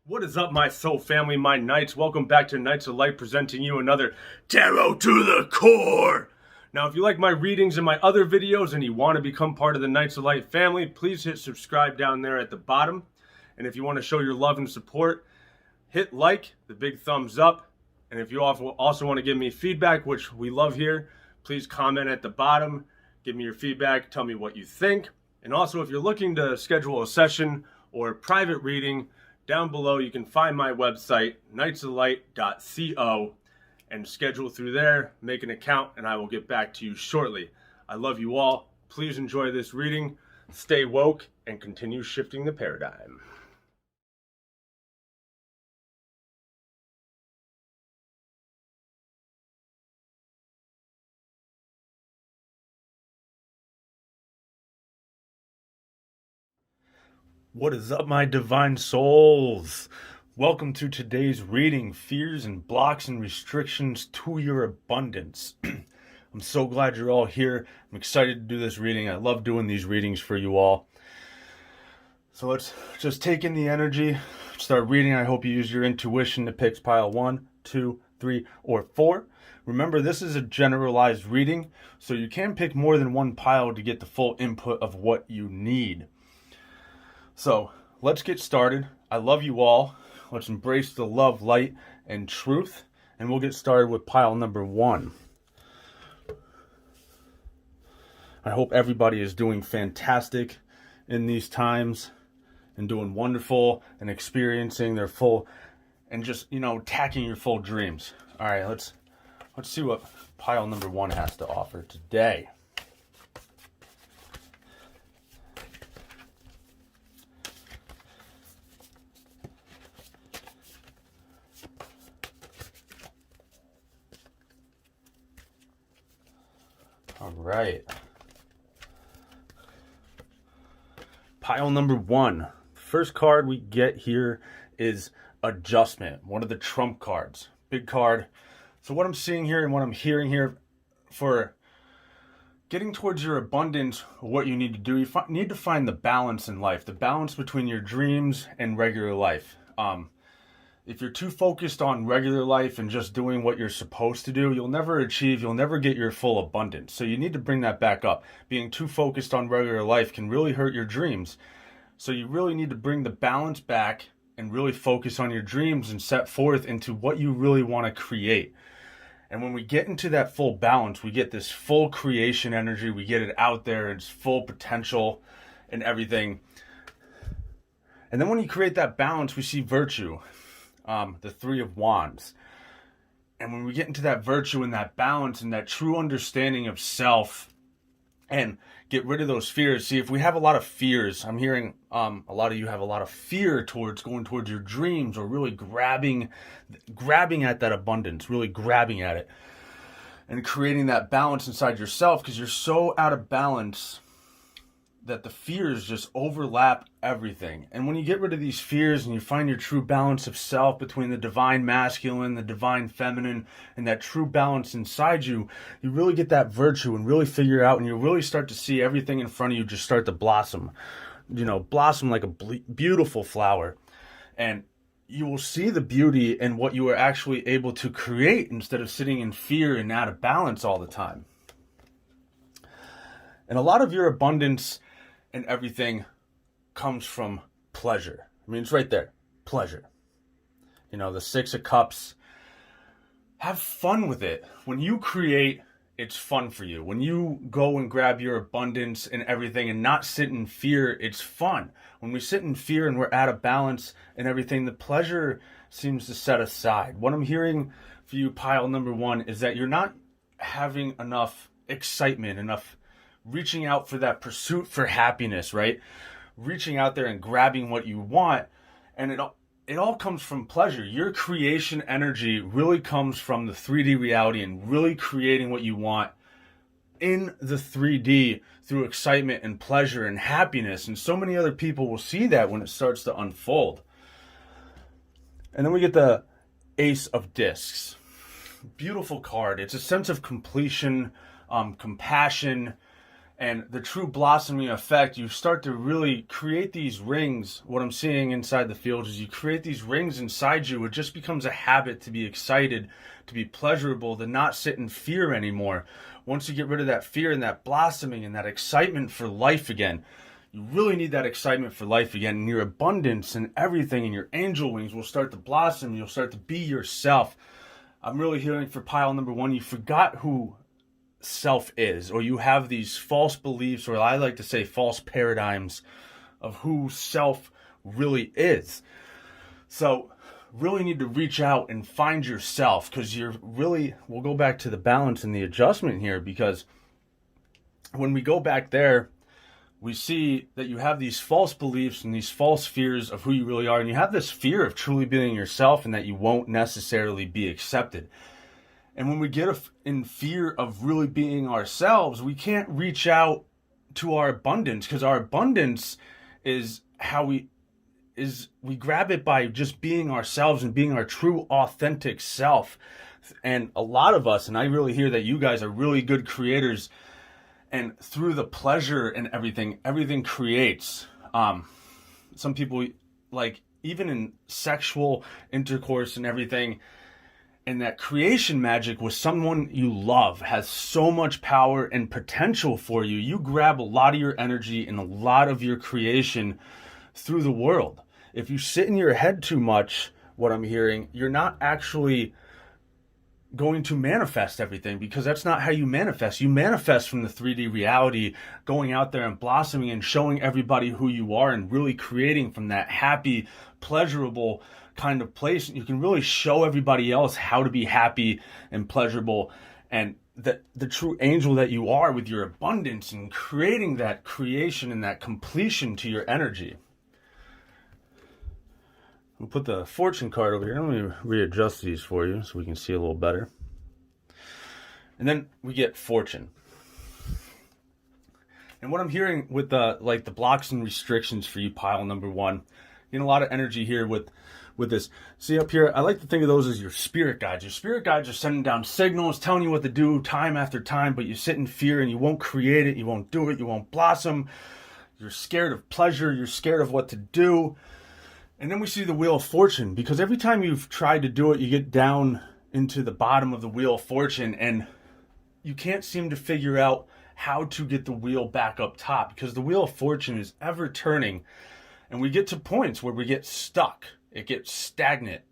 What is up, my soul family, my knights? Welcome back to Knights of Light, presenting you another Tarot to the Core. Now, if you like my readings and my other videos and you want to become part of the Knights of Light family, please hit subscribe down there at the bottom. And if you want to show your love and support, hit like, the big thumbs up. And if you also want to give me feedback, which we love here, please comment at the bottom. Give me your feedback. Tell me what you think. And also, if you're looking to schedule a session or a private reading, down below you can find my website, knightsoflight.co, and schedule through there, make an account, and I will get back to you shortly. I love you all. Please enjoy this reading, stay woke, and continue shifting the paradigm. What is up, my divine souls? Welcome to today's reading, Fears and Blocks and Restrictions to Your Abundance. I'm so glad you're all here. I'm excited to do this reading. I love doing these readings for you all. So let's just take in the energy, start reading. I hope you use your intuition to pick pile 1, 2, 3, or 4. Remember, this is a generalized reading, so you can pick more than one pile to get the full input of what you need. So let's get started. I love you all. Let's embrace the love, light, and truth. And we'll get started with pile number 1. I hope everybody is doing fantastic in these times and doing wonderful and experiencing their full and just, attacking your full dreams. All right, let's see what pile number 1 has to offer today. All right. Pile number 1. First card we get here is Adjustment, one of the trump cards. Big card. So what I'm seeing here and what I'm hearing here for getting towards your abundance, what you need to do, you need to find the balance in life, the balance between your dreams and regular life. If you're too focused on regular life and just doing what you're supposed to do, you'll never get your full abundance. So you need to bring that back up. Being too focused on regular life can really hurt your dreams. So you really need to bring the balance back and really focus on your dreams and set forth into what you really want to create. And when we get into that full balance, we get this full creation energy. We get it out there, it's full potential and everything. And then when you create that balance, we see virtue. The 3 of Wands. And when we get into that virtue and that balance and that true understanding of self and get rid of those fears. See, if we have a lot of fears, I'm hearing a lot of you have a lot of fear towards going towards your dreams or really grabbing at that abundance, really grabbing at it and creating that balance inside yourself, because you're so out of balance that the fears just overlap everything. And when you get rid of these fears and you find your true balance of self between the divine masculine, the divine feminine, and that true balance inside you, you really get that virtue and really figure out, and you really start to see everything in front of you just start to blossom. Blossom like a beautiful flower. And you will see the beauty in what you are actually able to create instead of sitting in fear and out of balance all the time. And a lot of your abundance and everything comes from pleasure. I mean, it's right there. Pleasure. The 6 of Cups. Have fun with it. When you create, it's fun for you. When you go and grab your abundance and everything and not sit in fear, it's fun. When we sit in fear and we're out of balance and everything, the pleasure seems to set aside. What I'm hearing for you, pile number 1, is that you're not having enough excitement, enough reaching out for that pursuit for happiness, right? Reaching out there and grabbing what you want. And it all comes from pleasure. Your creation energy really comes from the 3D reality and really creating what you want in the 3D through excitement and pleasure and happiness. And so many other people will see that when it starts to unfold. And then we get the Ace of Discs. Beautiful card. It's a sense of completion, compassion, And the true blossoming effect, you start to really create these rings. What I'm seeing inside the field is you create these rings inside you. It just becomes a habit to be excited, to be pleasurable, to not sit in fear anymore. Once you get rid of that fear and that blossoming and that excitement for life again, you really need that excitement for life again. And your abundance and everything and your angel wings will start to blossom. You'll start to be yourself. I'm really hearing for pile number 1, you forgot who self is, or you have these false beliefs, or I like to say false paradigms of who self really is. So really need to reach out and find yourself, because we'll go back to the balance and the adjustment here, because when we go back there, we see that you have these false beliefs and these false fears of who you really are, and you have this fear of truly being yourself and that you won't necessarily be accepted. And when we get in fear of really being ourselves, we can't reach out to our abundance, because our abundance is how we grab it by just being ourselves and being our true authentic self. And a lot of us, and I really hear that you guys are really good creators, and through the pleasure and everything creates. Some people, like, even in sexual intercourse and everything, and that creation magic with someone you love has so much power and potential for you. You grab a lot of your energy and a lot of your creation through the world. If you sit in your head too much, what I'm hearing, you're not actually going to manifest everything, because that's not how you manifest. You manifest from the 3D reality, going out there and blossoming and showing everybody who you are and really creating from that happy, pleasurable kind of place. You can really show everybody else how to be happy and pleasurable, and the true angel that you are with your abundance and creating that creation and that completion to your energy. We'll put the fortune card over here. Let me readjust these for you so we can see a little better. And then we get fortune. And what I'm hearing with the blocks and restrictions for you, pile number 1, getting a lot of energy here with this. See up here, I like to think of those as your spirit guides. Your spirit guides are sending down signals, telling you what to do time after time, but you sit in fear and you won't create it, you won't do it, you won't blossom. You're scared of pleasure, you're scared of what to do. And then we see the Wheel of Fortune, because every time you've tried to do it, you get down into the bottom of the Wheel of Fortune and you can't seem to figure out how to get the wheel back up top, because the Wheel of Fortune is ever turning, and we get to points where we get stuck. It gets stagnant,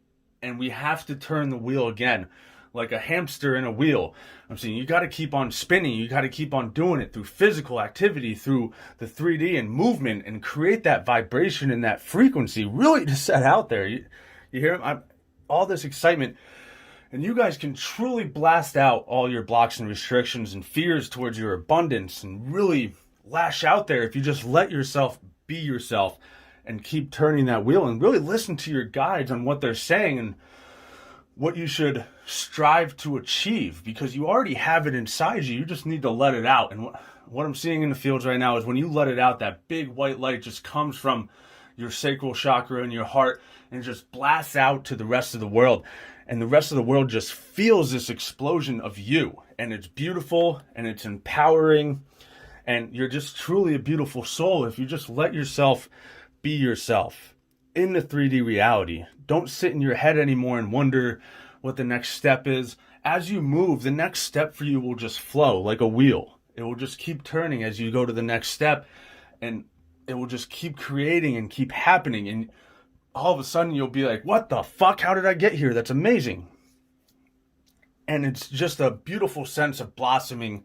and we have to turn the wheel again, like a hamster in a wheel. I'm saying you got to keep on spinning. You got to keep on doing it through physical activity, through the 3D and movement, and create that vibration and that frequency really to set out there. You hear all this excitement, and you guys can truly blast out all your blocks and restrictions and fears towards your abundance and really lash out there if you just let yourself be yourself and keep turning that wheel and really listen to your guides on what they're saying and what you should strive to achieve, because you already have it inside you. You just need to let it out. And what I'm seeing in the fields right now is when you let it out, that big white light just comes from your sacral chakra and your heart and just blasts out to the rest of the world. And the rest of the world just feels this explosion of you. And it's beautiful and it's empowering. And you're just truly a beautiful soul if you just let yourself be yourself in the 3D reality. Don't sit in your head anymore and wonder what the next step is. As you move, the next step for you will just flow like a wheel. It will just keep turning as you go to the next step, and it will just keep creating and keep happening. And all of a sudden you'll be like, what the fuck? How did I get here? That's amazing. And it's just a beautiful sense of blossoming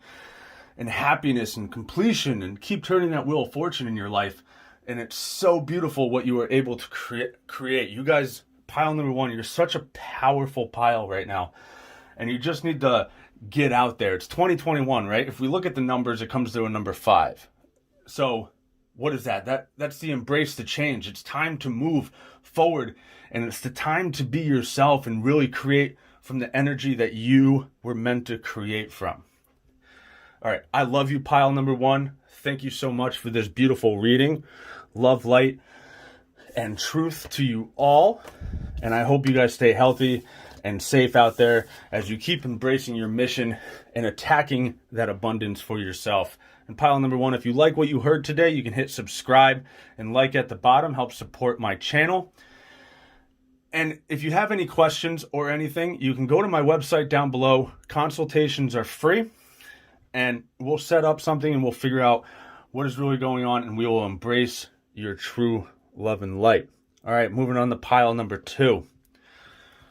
and happiness and completion, and keep turning that wheel of fortune in your life. And it's so beautiful what you are able to create. You guys, pile number 1, you're such a powerful pile right now. And you just need to get out there. It's 2021, right? If we look at the numbers, it comes to a number 5. So what is that? That's the embrace the change. It's time to move forward. And it's the time to be yourself and really create from the energy that you were meant to create from. All right. I love you, pile number 1. Thank you so much for this beautiful reading. Love, light, and truth to you all. And I hope you guys stay healthy and safe out there as you keep embracing your mission and attacking that abundance for yourself And pile number 1, if you like what you heard today, you can hit subscribe and like at the bottom, help support my channel. And if you have any questions or anything, you can go to my website down below. Consultations are free, and we'll set up something and we'll figure out what is really going on, and we will embrace your true love and light. All right, moving on to pile number 2.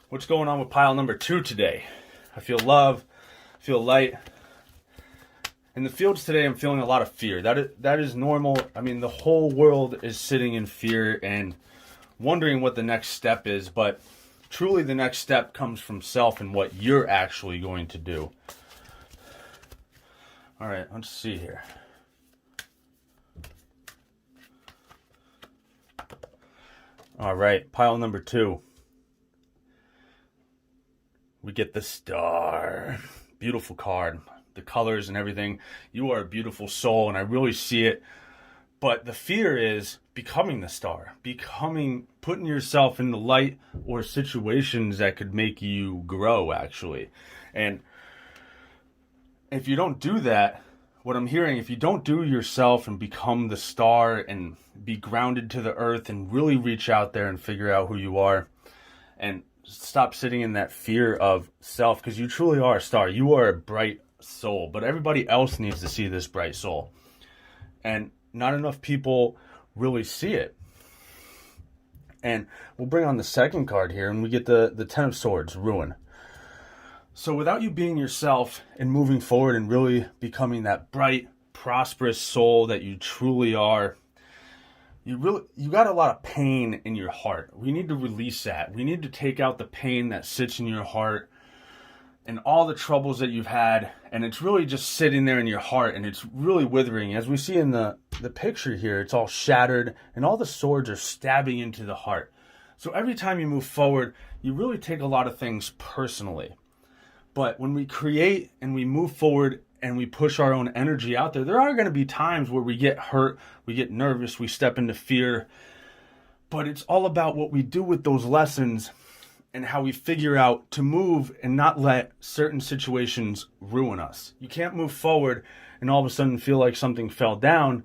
What's going on with pile number 2 today? I feel love, I feel light. In the fields today, I'm feeling a lot of fear. That is normal. I mean, the whole world is sitting in fear and wondering what the next step is, but truly the next step comes from self and what you're actually going to do. All right, let's see here. All right, pile number 2. We get the Star. Beautiful card. The colors and everything. You are a beautiful soul, and I really see it. But the fear is becoming the Star. Putting yourself in the light or situations that could make you grow, actually. And if you don't do that, what I'm hearing, if you don't do yourself and become the Star and be grounded to the earth and really reach out there and figure out who you are and stop sitting in that fear of self, because you truly are a Star. You are a bright soul, but everybody else needs to see this bright soul. And not enough people really see it. And we'll bring on the second card here, and we get the Ten of Swords, Ruin. So without you being yourself and moving forward and really becoming that bright, prosperous soul that you truly are, you got a lot of pain in your heart. We need to release that. We need to take out the pain that sits in your heart and all the troubles that you've had, and it's really just sitting there in your heart, and it's really withering. As we see in the picture here, it's all shattered, and all the swords are stabbing into the heart. So every time you move forward, you really take a lot of things personally. But when we create and we move forward and we push our own energy out there are going to be times where we get hurt, we get nervous, we step into fear. But it's all about what we do with those lessons and how we figure out to move and not let certain situations ruin us. You can't move forward and all of a sudden feel like something fell down,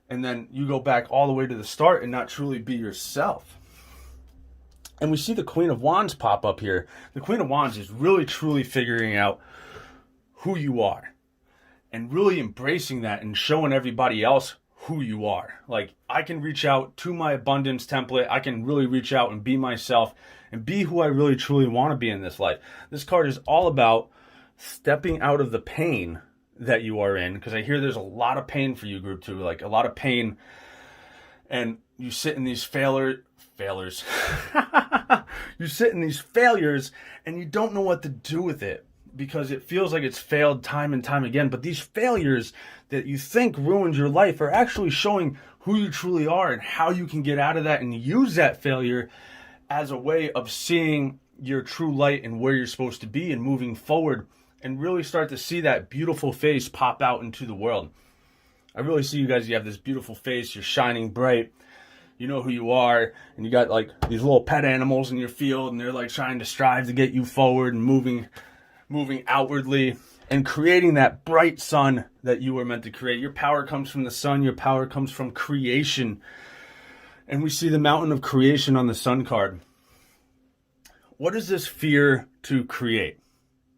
and then you go back all the way to the start and not truly be yourself. And we see the Queen of Wands pop up here. The Queen of Wands is really truly figuring out who you are and really embracing that and showing everybody else who you are. Like, I can reach out to my abundance template. I can really reach out and be myself and be who I really truly want to be in this life. This card is all about stepping out of the pain that you are in, because I hear there's a lot of pain for you, group 2, like a lot of pain, and you sit in these failures. You sit in these failures and you don't know what to do with it, because it feels like it's failed time and time again. But these failures that you think ruined your life are actually showing who you truly are and how you can get out of that and use that failure as a way of seeing your true light and where you're supposed to be and moving forward, and really start to see that beautiful face pop out into the world. I really see you guys, you have this beautiful face, you're shining bright, you know who you are, and you got like these little pet animals in your field, and they're like trying to strive to get you forward and moving outwardly and creating that bright sun that you were meant to create. Your power comes from the sun, your power comes from creation. And we see the mountain of creation on the sun card. What is this fear to create?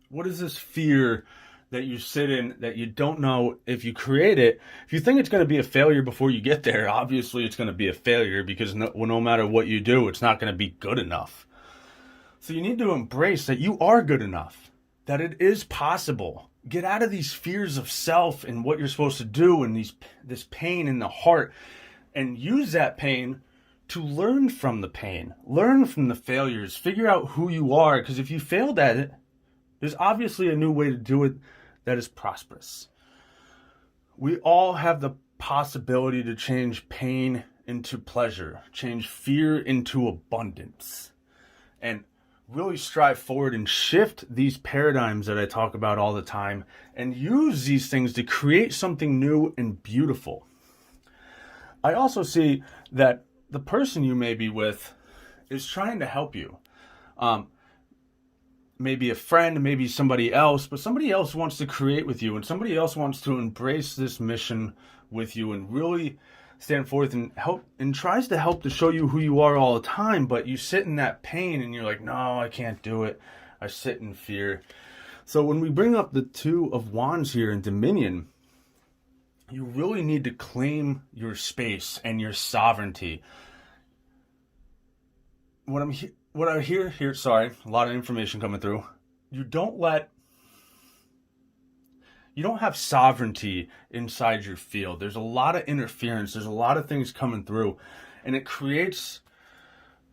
What is this fear that you sit in that you don't know if you create it? If you think it's going to be a failure before you get there, obviously it's going to be a failure, because no matter what you do, it's not going to be good enough. So you need to embrace that you are good enough, that it is possible. Get out of these fears of self and what you're supposed to do and this pain in the heart, and use that pain to learn from the pain, learn from the failures, figure out who you are. Because if you failed at it, there's obviously a new way to do it that is prosperous. We all have the possibility to change pain into pleasure, change fear into abundance, and really strive forward and shift these paradigms that I talk about all the time, and use these things to create something new and beautiful. I also see that the person you may be with is trying to help you. maybe a friend, maybe somebody else, but somebody else wants to create with you, and somebody else wants to embrace this mission with you and really stand forth and help, and tries to help to show you who you are all the time, but you sit in that pain and you're like, no, I can't do it. I sit in fear. So when we bring up the Two of Wands here in Dominion, you really need to claim your space and your sovereignty. What I hear here, sorry, a lot of information coming through. You don't have sovereignty inside your field. There's a lot of interference. There's a lot of things coming through. And it creates,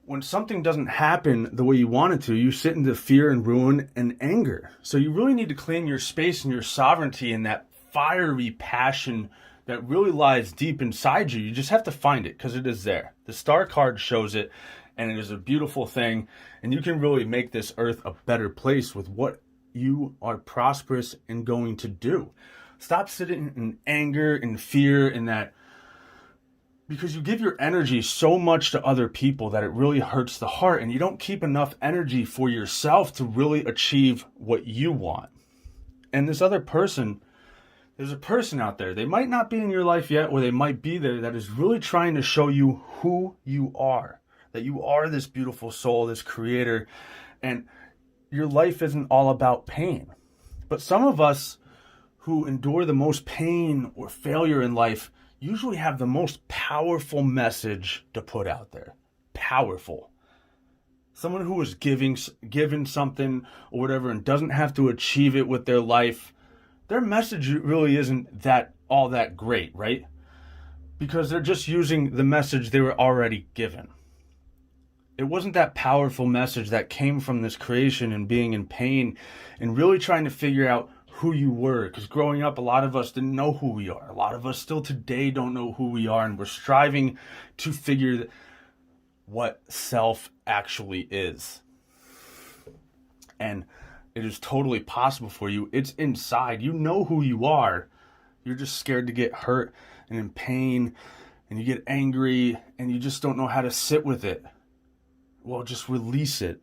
when something doesn't happen the way you want it to, you sit into fear and ruin and anger. So you really need to claim your space and your sovereignty and that fiery passion that really lies deep inside you. You just have to find it, because it is there. The Star card shows it, and it is a beautiful thing. And you can really make this earth a better place with what you are prosperous and going to do. Stop sitting in anger and fear and that, because you give your energy so much to other people that it really hurts the heart, and you don't keep enough energy for yourself to really achieve what you want. And this other person, there's a person out there, they might not be in your life yet, or they might be there, that is really trying to show you who you are, that you are this beautiful soul, this creator, and your life isn't all about pain. But some of us who endure the most pain or failure in life usually have the most powerful message to put out there. Powerful. Someone who is given something or whatever and doesn't have to achieve it with their life, their message really isn't all that great, right? Because they're just using the message they were already given. It wasn't that powerful message that came from this creation and being in pain and really trying to figure out who you were. Because growing up, a lot of us didn't know who we are. A lot of us still today don't know who we are, and we're striving to figure what self actually is. And it is totally possible for you. It's inside. You know who you are. You're just scared to get hurt and in pain, and you get angry, and you just don't know how to sit with it. Well, just release it.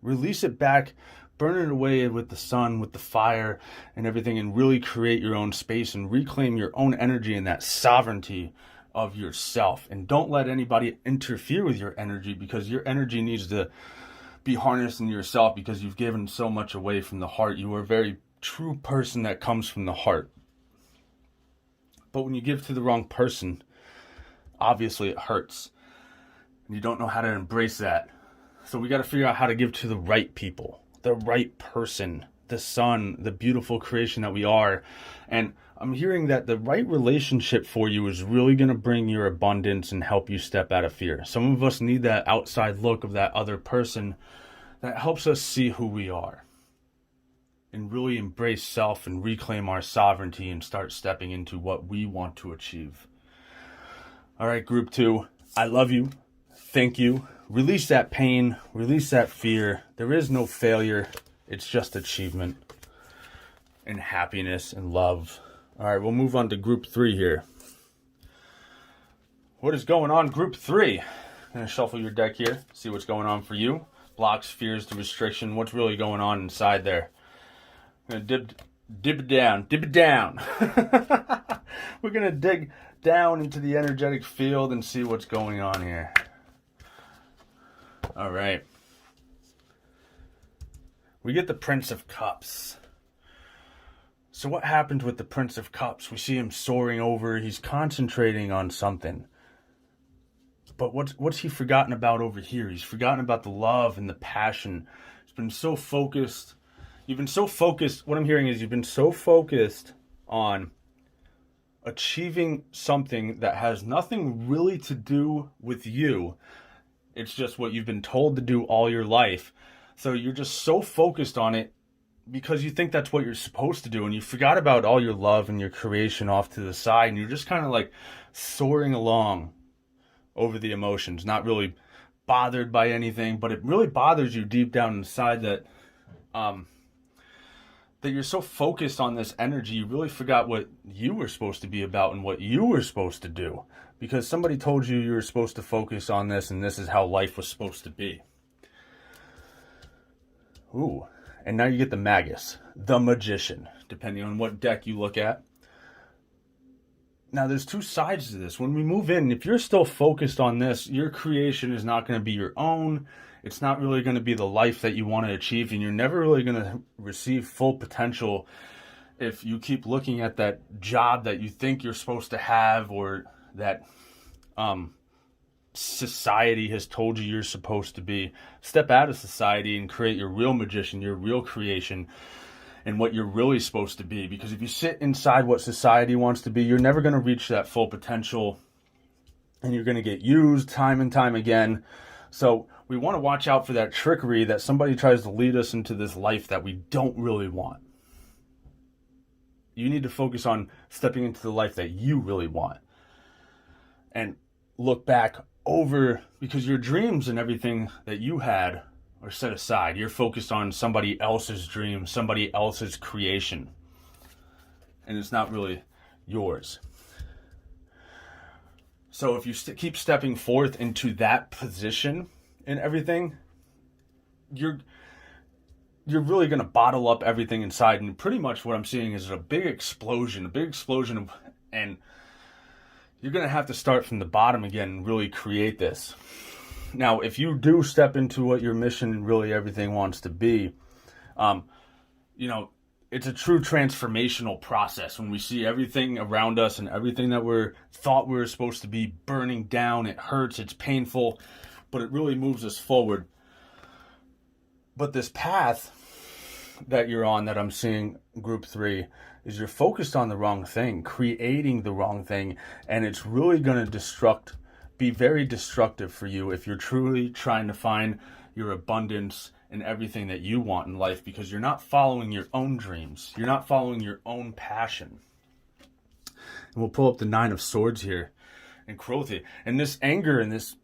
Release it back, burn it away with the sun, with the fire and everything, and really create your own space and reclaim your own energy and that sovereignty of yourself. And don't let anybody interfere with your energy, because your energy needs to be harnessed in yourself, because you've given so much away from the heart. You are a very true person that comes from the heart. But when you give to the wrong person, obviously it hurts. You don't know how to embrace that. So we got to figure out how to give to the right people, the right person, the sun, the beautiful creation that we are. And I'm hearing that the right relationship for you is really going to bring your abundance and help you step out of fear. Some of us need that outside look of that other person that helps us see who we are and really embrace self and reclaim our sovereignty and start stepping into what we want to achieve. All right, group 2, I love you. Thank you. Release that pain. Release that fear. There is no failure. It's just achievement and happiness and love. All right, we'll move on to group 3 here. What is going on, group 3? I'm going to shuffle your deck here, see what's going on for you. Blocks, fears, the restriction. What's really going on inside there? I'm going to dip it down. We're going to dig down into the energetic field and see what's going on here. All right. We get the Prince of Cups. So what happened with the Prince of Cups? We see him soaring over. He's concentrating on something. But what's he forgotten about over here? He's forgotten about the love and the passion. He's been so focused. You've been so focused. What I'm hearing is you've been so focused on achieving something that has nothing really to do with you. It's just what you've been told to do all your life. So you're just so focused on it because you think that's what you're supposed to do. And you forgot about all your love and your creation off to the side. And you're just kind of like soaring along over the emotions, not really bothered by anything. But it really bothers you deep down inside that that you're so focused on this energy, you really forgot what you were supposed to be about and what you were supposed to do. Because somebody told you you were supposed to focus on this and this is how life was supposed to be. Ooh, and now you get the Magus, the Magician, depending on what deck you look at. Now, there's two sides to this. When we move in, if you're still focused on this, your creation is not going to be your own. It's not really going to be the life that you want to achieve, and you're never really going to receive full potential if you keep looking at that job that you think you're supposed to have, or that society has told you you're supposed to be. Step out of society and create your real magician, your real creation, and what you're really supposed to be. Because if you sit inside what society wants to be, you're never going to reach that full potential, and you're going to get used time and time again. So we want to watch out for that trickery that somebody tries to lead us into this life that we don't really want. You need to focus on stepping into the life that you really want, and look back over, because your dreams and everything that you had are set aside. You're focused on somebody else's dream, somebody else's creation, and it's not really yours. So if you keep stepping forth into that position and everything, you're really going to bottle up everything inside. And pretty much what I'm seeing is a big explosion, and you're going to have to start from the bottom again and really create this. Now, if you do step into what your mission and really everything wants to be, it's a true transformational process. When we see everything around us and everything that thought we were supposed to be burning down, it hurts, it's painful, but it really moves us forward. But this path that you're on, that I'm seeing, group 3, is you're focused on the wrong thing, creating the wrong thing, and it's really going to be very destructive for you if you're truly trying to find your abundance and everything that you want in life, because you're not following your own dreams. You're not following your own passion. And we'll pull up the 9 of Swords here, and cruelty. And this anger and this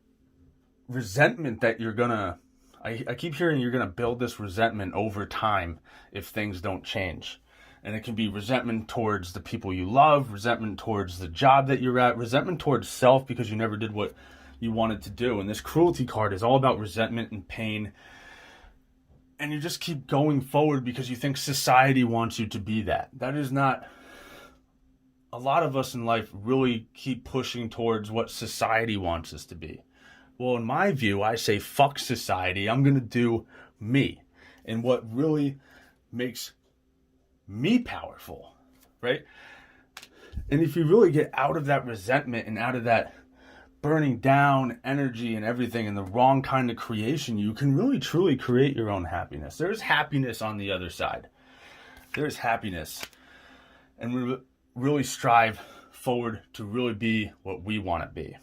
resentment that you're going to, I keep hearing you're going to build this resentment over time if things don't change. And it can be resentment towards the people you love, resentment towards the job that you're at, resentment towards self because you never did what you wanted to do. And this cruelty card is all about resentment and pain. And you just keep going forward because you think society wants you to be that. That is not... A lot of us in life really keep pushing towards what society wants us to be. Well, in my view, I say, fuck society. I'm going to do me. And what really makes me powerful, right? And if you really get out of that resentment and out of that burning down energy and everything and the wrong kind of creation, you can really truly create your own happiness. There's happiness on the other side. There's happiness. And we really strive forward to really be what we want to be.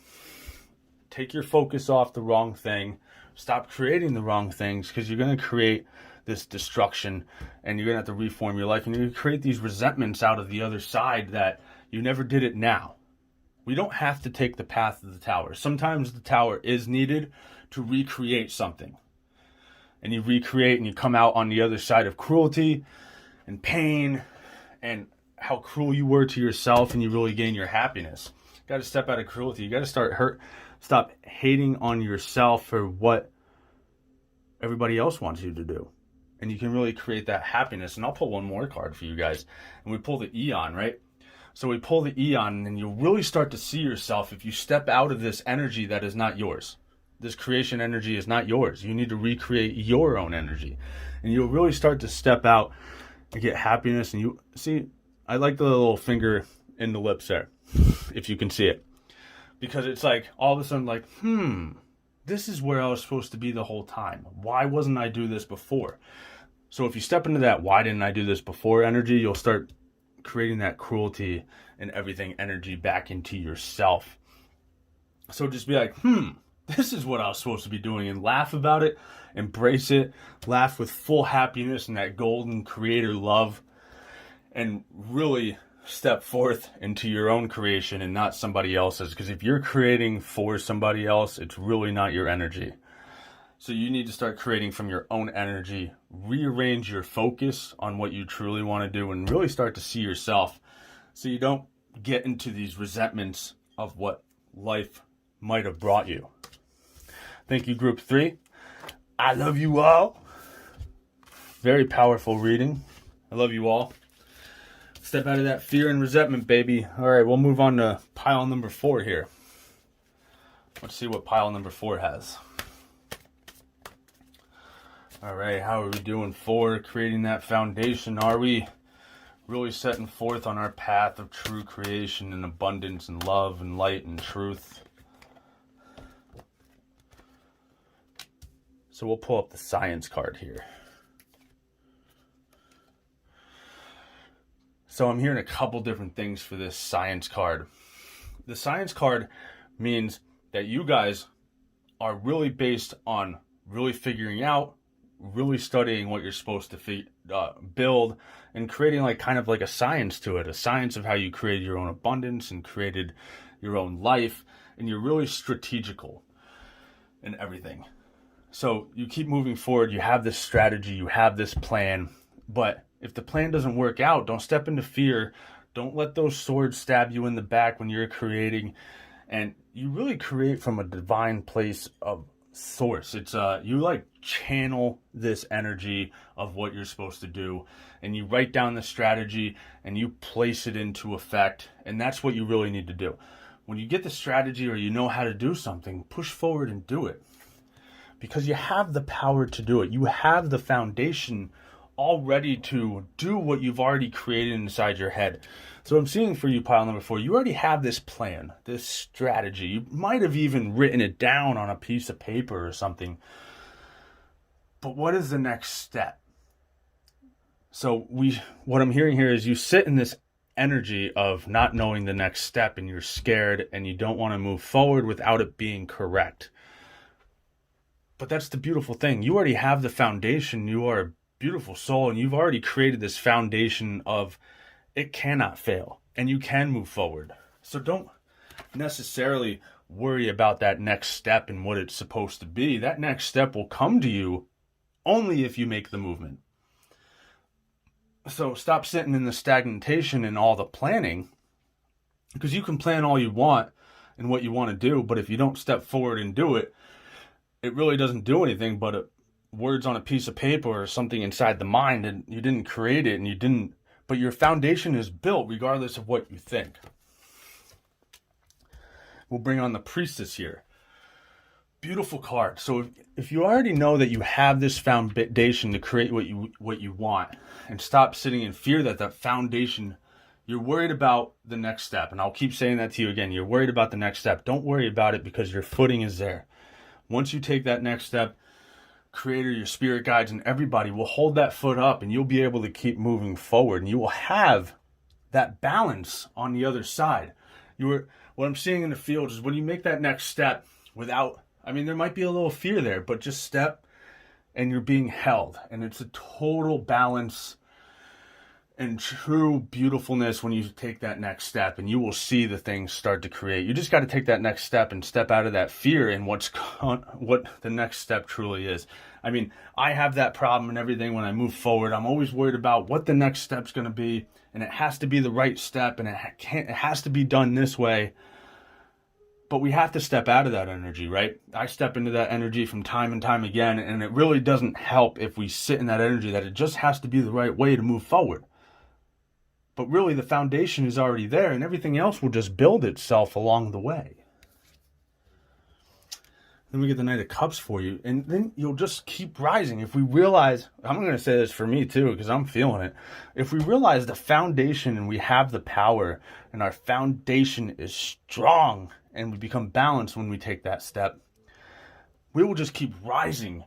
Take your focus off the wrong thing. Stop creating the wrong things, because you're going to create this destruction, and you're going to have to reform your life, and you're going to create these resentments out of the other side that you never did it now. We don't have to take the path of the tower. Sometimes the tower is needed to recreate something. And you recreate and you come out on the other side of cruelty and pain and how cruel you were to yourself, and you really gain your happiness. You got to step out of cruelty. You got to stop hating on yourself for what everybody else wants you to do. And you can really create that happiness. And I'll pull one more card for you guys. And we pull the Eon, right? So we pull the Eon, and you'll really start to see yourself if you step out of this energy that is not yours. This creation energy is not yours. You need to recreate your own energy. And you'll really start to step out and get happiness. And you see, I like the little finger in the lips there, if you can see it. Because it's like, all of a sudden, like, this is where I was supposed to be the whole time. Why wasn't I do this before? So if you step into that why didn't I do this before energy, you'll start creating that cruelty and everything energy back into yourself. So just be like, this is what I was supposed to be doing, and laugh about it, embrace it, laugh with full happiness and that golden creator love, and really step forth into your own creation and not somebody else's. Because if you're creating for somebody else, it's really not your energy. So you need to start creating from your own energy, rearrange your focus on what you truly want to do, and really start to see yourself so you don't get into these resentments of what life might have brought you. Thank you, Group 3. I love you all. Very powerful reading. I love you all. Step out of that fear and resentment, baby. All right, we'll move on to pile number 4 here. Let's see what pile number 4 has. All right, how are we doing for creating that foundation? Are we really setting forth on our path of true creation and abundance and love and light and truth? So we'll pull up the science card here. So I'm hearing a couple different things for this science card. The science card means that you guys are really based on really figuring out, really studying what you're supposed to build, and creating like kind of like a science to it, a science of how you created your own abundance and created your own life, and you're really strategical in everything. So you keep moving forward, you have this strategy, you have this plan, but if the plan doesn't work out, don't step into fear. Don't let those swords stab you in the back when you're creating. And you really create from a divine place of source. It's you like channel this energy of what you're supposed to do, and you write down the strategy and you place it into effect. And that's what you really need to do. When you get the strategy or you know how to do something, push forward and do it. Because you have the power to do it. You have the foundation all ready to do what you've already created inside your head. So I'm seeing for you, pile number 4, you already have this plan, this strategy. You might have even written it down on a piece of paper or something. But what is the next step? So what I'm hearing here is you sit in this energy of not knowing the next step, and you're scared and you don't want to move forward without it being correct. But that's the beautiful thing. You already have the foundation. You are a beautiful soul, and you've already created this foundation of it cannot fail and you can move forward. So don't necessarily worry about that next step and what it's supposed to be. That next step will come to you only if you make the movement. So stop sitting in the stagnation and all the planning, because you can plan all you want and what you want to do, but if you don't step forward and do it, it really doesn't do anything but words on a piece of paper or something inside the mind, and you didn't create it, and but your foundation is built regardless of what you think. We'll bring on the priestess here. Beautiful card. So if you already know that you have this foundation to create what you want, and stop sitting in fear that that foundation, you're worried about the next step. And I'll keep saying that to you again. You're worried about the next step. Don't worry about it, because your footing is there. Once you take that next step, Creator, your spirit guides, and everybody will hold that foot up, and you'll be able to keep moving forward, and you will have that balance on the other side. What I'm seeing in the field is when you make that next step there might be a little fear there, but just step and you're being held, and it's a total balance and true beautifulness when you take that next step, and you will see the things start to create. You just got to take that next step and step out of that fear and what the next step truly is. I have that problem and everything when I move forward. I'm always worried about what the next step's going to be, and it has to be the right step, and it has to be done this way. But we have to step out of that energy, right? I step into that energy from time and time again, and it really doesn't help if we sit in that energy that it just has to be the right way to move forward. But really, the foundation is already there, and everything else will just build itself along the way. Then we get the Knight of Cups for you, and then you'll just keep rising. If we realize, I'm going to say this for me too, because I'm feeling it. If we realize the foundation and we have the power, and our foundation is strong, and we become balanced when we take that step, we will just keep rising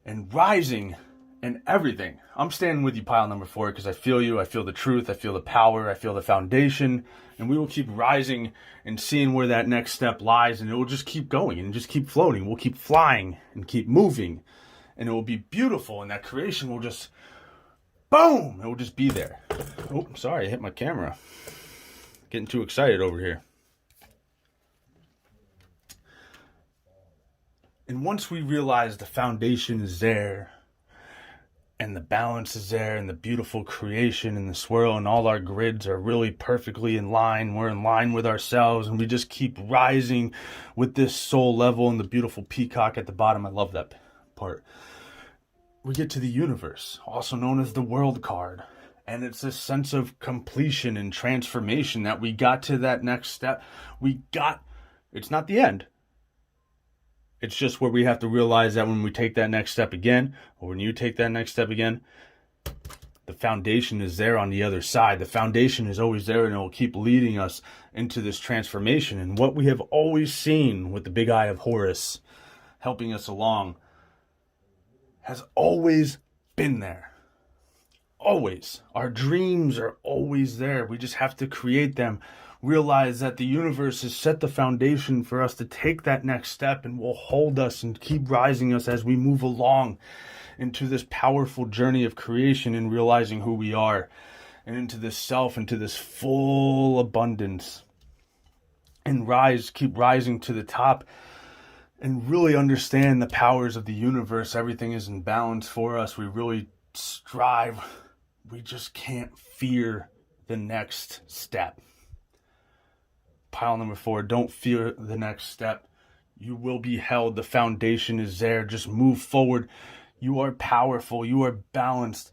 and rising. And everything. I'm standing with you, pile number 4, because I feel you. I feel the truth. I feel the power. I feel the foundation. And we will keep rising and seeing where that next step lies. And it will just keep going and just keep floating. We'll keep flying and keep moving. And it will be beautiful. And that creation will just, boom, it will just be there. Oh, sorry, I hit my camera. Getting too excited over here. And once we realize the foundation is there, and the balance is there, and the beautiful creation and the swirl, and all our grids are really perfectly in line. We're in line with ourselves, and we just keep rising with this soul level and the beautiful peacock at the bottom. I love that part. we get to the universe, also known as the world card. And it's this sense of completion and transformation that we got to that next step. It's not the end. It's just where we have to realize that when we take that next step again, or when you take that next step again, the foundation is there on the other side. The foundation is always there, and it will keep leading us into this transformation. And what we have always seen with the big eye of Horus helping us along has always been there. Always. Our dreams are always there. We just have to create them. Realize that the universe has set the foundation for us to take that next step, and will hold us and keep rising us as we move along into this powerful journey of creation and realizing who we are, and into this self, into this full abundance, and keep rising to the top, and really understand the powers of the universe. Everything is in balance for us. We really strive. We just can't fear the next step. Pile number 4, don't fear the next step. You will be held. The foundation is there. Just move forward. You are powerful. You are balanced.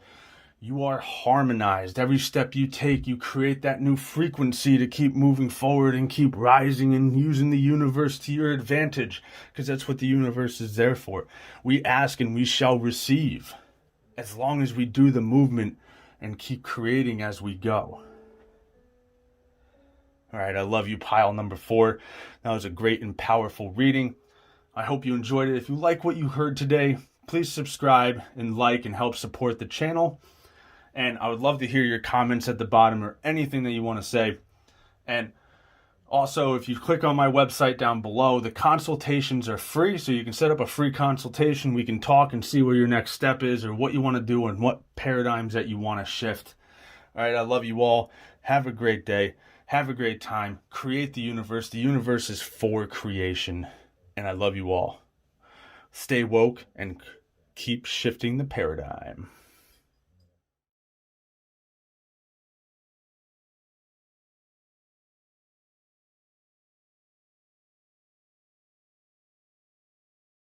You are harmonized. Every step you take, you create that new frequency to keep moving forward and keep rising and using the universe to your advantage, because that's what the universe is there for. We ask and we shall receive, as long as we do the movement and keep creating as we go. All right, I love you, pile number 4. That was a great and powerful reading. I hope you enjoyed it. If you like what you heard today, please subscribe and like and help support the channel. And I would love to hear your comments at the bottom or anything that you want to say. And also, if you click on my website down below, the consultations are free, so you can set up a free consultation. We can talk and see where your next step is, or what you want to do, and what paradigms that you want to shift. All right, I love you all. Have a great day. Have a great time. Create the universe. The universe is for creation. And I love you all. Stay woke and keep shifting the paradigm.